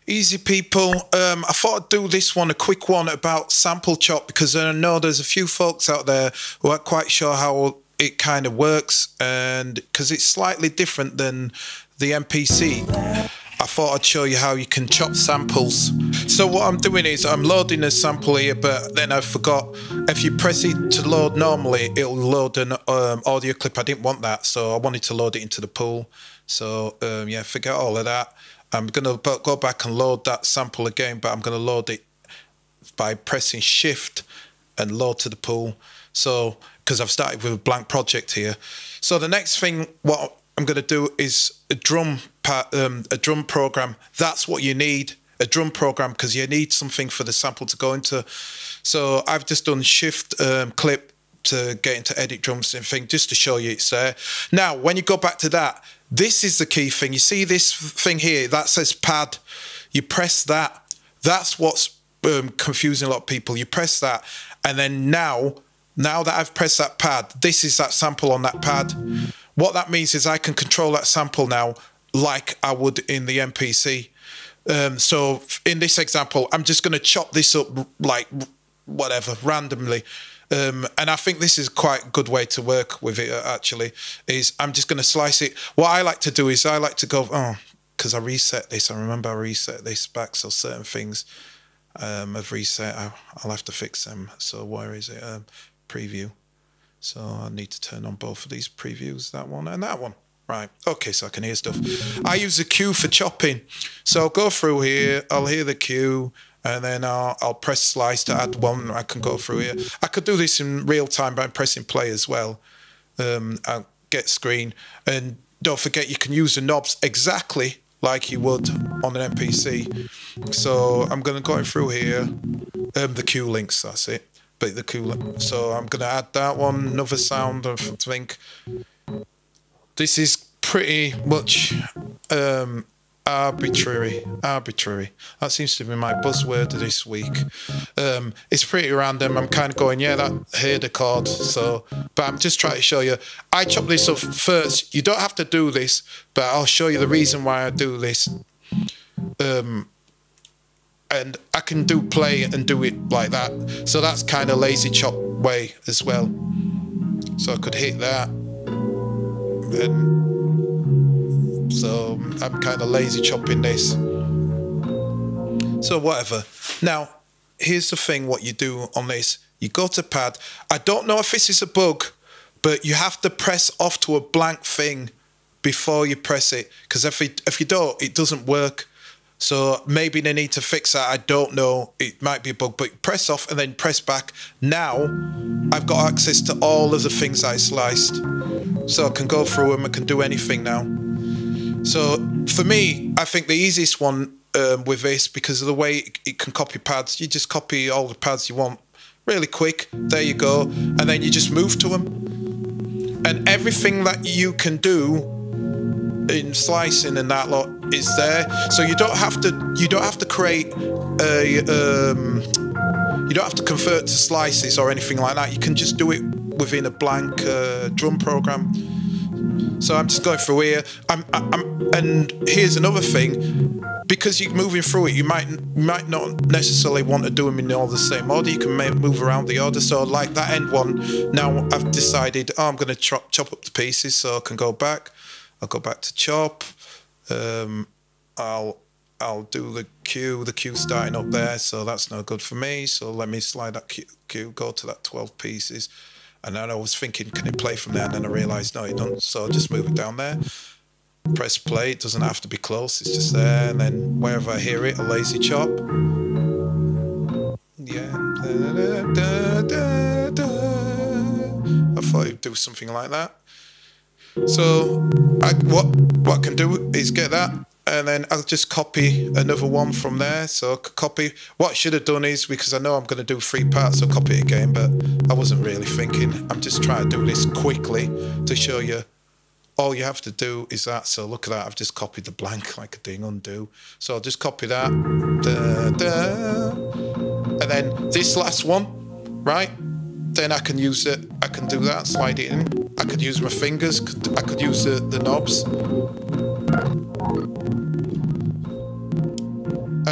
Easy people. I thought I'd do this one, a quick one about sample chop, because I know there's a few folks out there who aren't quite sure how it kind of works, and because it's slightly different than the MPC, I thought I'd show you how you can chop samples. So what I'm doing is I'm loading a sample here, but then I forgot, if you press it to load normally, it'll load an audio clip. I didn't want that, so I wanted to load it into the pool. So yeah, forget all of that. I'm going to go back and load that sample again, but I'm going to load it by pressing Shift and load to the pool. So, because I've started with a blank project here. So the next thing, what I'm going to do is a drum program. That's what you need, a drum program, because you need something for the sample to go into. So I've just done Shift clip to get into edit drums and thing, just to show you it's there. Now, when you go back to that, this is the key thing. You see this thing here that says pad? You press that. That's what's confusing a lot of people. You press that, and then now that I've pressed that pad, this is that sample on that pad. What that means is I can control that sample now like I would in the MPC. So in this example, I'm just going to chop this up like whatever, randomly. And I think this is quite a good way to work with it, actually, is I'm just going to slice it. What I like to do is I like to go, because I reset this. I remember I reset this back, so certain things have reset. I'll have to fix them. So where is it? Preview. So I need to turn on both of these previews, that one and that one. Right, okay, so I can hear stuff. I use the cue for chopping. So I'll go through here, I'll hear the cue, and then I'll press slice to add one. I can go through here. I could do this in real time by pressing play as well. I'll get screen. And don't forget, you can use the knobs exactly like you would on an MPC. So I'm going to go through here. The cue links, that's it. But the cue, so I'm going to add that one, another sound, I think. This is pretty much arbitrary. That seems to be my buzzword this week. It's pretty random. I'm kind of going, yeah, that heard a chord. So, but I'm just trying to show you. I chop this up first. You don't have to do this, but I'll show you the reason why I do this. And I can do play and do it like that. So that's kind of lazy chop way as well. So I could hit that. And so I'm kind of lazy chopping this. So whatever. Now, here's the thing, what you do on this. You go to pad. I don't know if this is a bug, but you have to press off to a blank thing before you press it. Because if you don't, it doesn't work. So maybe they need to fix that. I don't know. It might be a bug, but press off and then press back. Now I've got access to all of the things I sliced. So I can go through them. I can do anything now. So for me, I think the easiest one with this, because of the way it can copy pads, you just copy all the pads you want really quick. There you go. And then you just move to them. And everything that you can do in slicing and that lot is there, so you don't have to create a you don't have to convert to slices or anything like that. You can just do it within a blank drum program. So I'm just going through here. And here's another thing, because you're moving through it, you might not necessarily want to do them in all the same order. You can move around the order. So like that end one, now I've decided, I'm going to chop up the pieces, so I can go back. I'll go back to chop. I'll do the cue. The cue starting up there, so that's no good for me. So let me slide that cue, go to that 12 pieces. And then I was thinking, can it play from there? And then I realised, no, it don't. So I'll just move it down there. Press play. It doesn't have to be close. It's just there. And then wherever I hear it, a lazy chop. Yeah. I thought it'd do something like that. So what I can do is get that, and then I'll just copy another one from there. So copy. What I should have done is, because I know I'm going to do 3 parts, so copy it again, but I wasn't really thinking. I'm just trying to do this quickly to show you. All you have to do is that. So look at that. I've just copied the blank like a ding undo. So I'll just copy that. And then this last one, right? Then I can use it. I can do that, slide it in. I could use my fingers. I could use the knobs.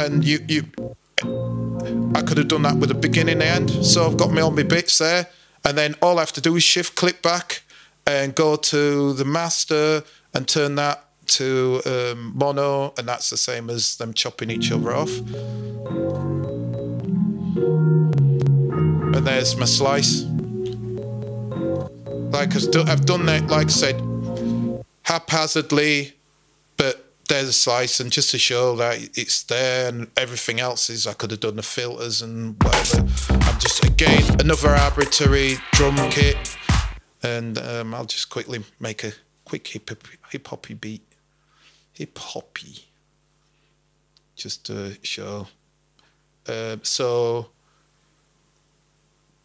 and I could have done that with the beginning and end. So I've got all my bits there, and then all I have to do is shift click back and go to the master and turn that to mono, and that's the same as them chopping each other off. And there's my slice. Like I've done that, like I said, haphazardly, but there's a slice, and just to show that it's there, and everything else is, I could have done the filters and whatever. I'm just, again, another arbitrary drum kit, and I'll just quickly make a quick hip-hoppy beat. Hip-hoppy. Just to show. So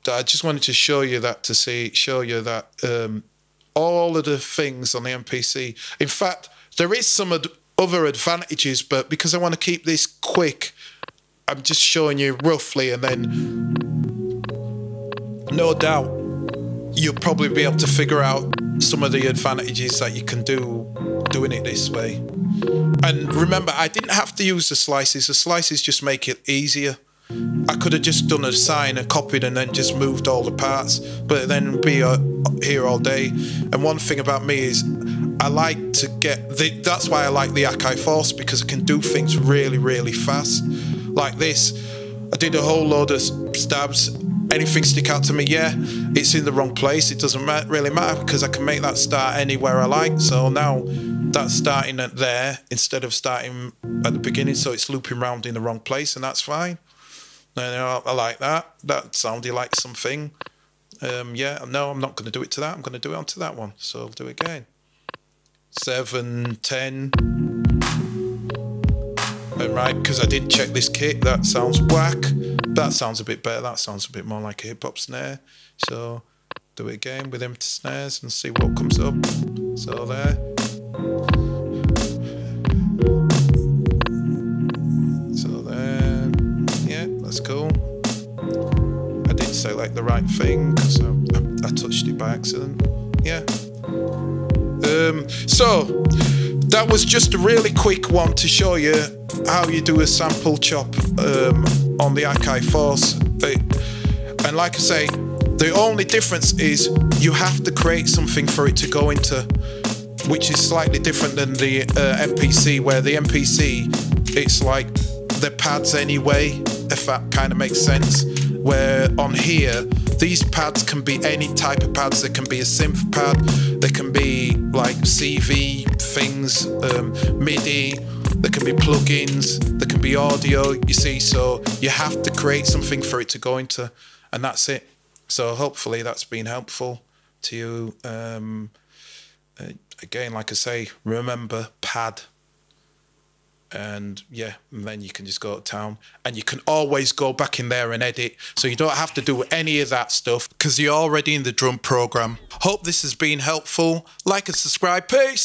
I just wanted to show you that, all of the things on the MPC. In fact, there is some other advantages, but because I want to keep this quick, I'm just showing you roughly, and then no doubt you'll probably be able to figure out some of the advantages that you can do doing it this way. And remember, I didn't have to use the slices. The slices just make it easier. I could have just done a sign and copied and then just moved all the parts, but then be here all day. And one thing about me is I like to that's why I like the Akai Force, because I can do things really, really fast. Like this, I did a whole load of stabs. Anything stick out to me? Yeah, it's in the wrong place. It doesn't really matter, because I can make that start anywhere I like. So now that's starting at there instead of starting at the beginning, so it's looping around in the wrong place, and that's fine. I like that. That sounded like something. Yeah, no, I'm not going to do it to that. I'm going to do it onto that one. So I'll do it again. 7, 10. And right, because I didn't check this kit, that sounds whack. That sounds a bit better. That sounds a bit more like a hip-hop snare. So do it again with empty snares and see what comes up. So there. So there. Yeah, that's cool. I didn't select the right thing because I touched it by accident. Yeah. So that was just a really quick one to show you how you do a sample chop on the Akai Force. And like I say, the only difference is you have to create something for it to go into, which is slightly different than the MPC, where the MPC, it's like the pads anyway, if that kind of makes sense. Where on here, these pads can be any type of pads. There can be a synth pad, there can be like CV things, MIDI, there can be plugins, there can be audio, you see. So you have to create something for it to go into, and that's it. So hopefully that's been helpful to you. Again, like I say, remember pad. And yeah, and then you can just go to town, and you can always go back in there and edit, so you don't have to do any of that stuff because you're already in the drum program. Hope this has been helpful. Like and subscribe. Peace.